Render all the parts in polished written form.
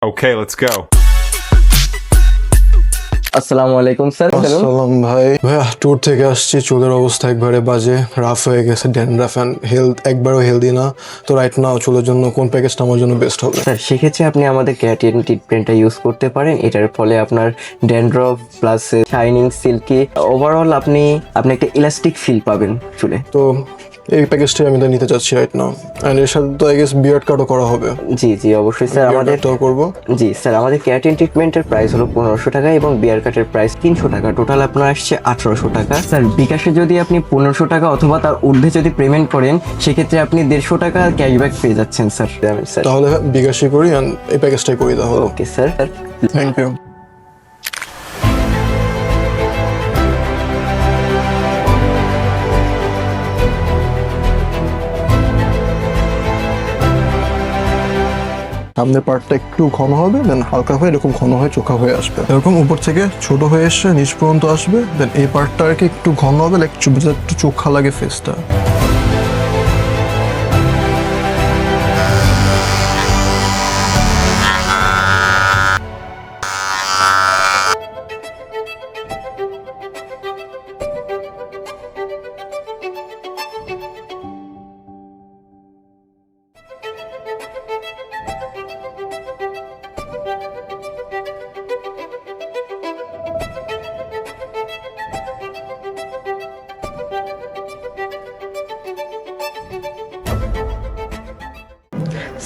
Okay, let's go. আসসালামু আলাইকুম sir. আসসালাম ভাইয়া ট্যুর থেকে আসছি, চুলের অবস্থা একবারে বাজে, রাফ হয়ে গেছে, ড্যান্ড্রাফ অ্যান্ড হেলথ একবারও হেলদি না। তো রাইট নাও চুলের জন্য কোন প্যাকেজটা আমার জন্য বেস্ট হবে? স্যার সেক্ষেত্রে আপনি আমাদের ক্যারাটিন ট্রিটমেন্টটা ইউজ করতে পারেন। এটার ফলে আপনার dandruff plus shining silky overall আপনি একটা ইলাস্টিক ফিল পাবেন চুলে। তো এই প্যাকেজটাই আমি নিতে চাচ্ছি রাইট নাও। অ্যান্ড এর সাথে তো আই গেস বিয়ার্ড কাটও করা হবে। জি জি অবশ্যই স্যার। আমাদের তো করবো। জি স্যার, আমাদের ক্যারাটিন ট্রিটমেন্টের প্রাইস হলো 1500 টাকা এবং বিয়ার কাটের প্রাইস 300 টাকা। টোটাল আপনার আসছে 1800 টাকা। স্যার বিকাশে যদি আপনি 1500 টাকা অথবা তার ঊর্ধ্বে যদি পেমেন্ট করেন সেক্ষেত্রে আপনি 150 টাকা ক্যাশব্যাক পেয়ে যাচ্ছেন স্যার। স্যার তাহলে বিকাশই করি অ্যান্ড এই প্যাকেজটাই করি তাহলে। Okay sir. Thank you. সামনের পার্টটা একটু ঘন হবে, দেন হালকা হয়ে এরকম ঘন হয়ে চোখা হয়ে আসবে, এরকম উপর থেকে ছোট হয়ে এসে নিচ পর্যন্ত আসবে। দেন এই পার্টটা আর কি একটু ঘন হবে, লাইক একটু চোখা লাগে ফেসটা।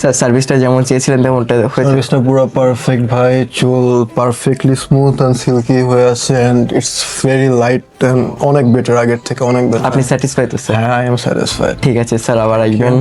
স্যার সার্ভিসটা যেমন চেয়েছিলেন তেমনটা হয়েছে। সার্ভিসটা পুরো পারফেক্ট ভাই, চুল পারফেক্টলি স্মুথ অ্যান্ড সিল্কি হয়ে আছে and it's very light and অনেক বেটার, আগের থেকে অনেক বেটার। আপনি স্যাটিসফাই তো স্যার? হ্যাঁ, আই এম স্যাটিসফাইড। ঠিক আছে স্যার, আবার আসবেন।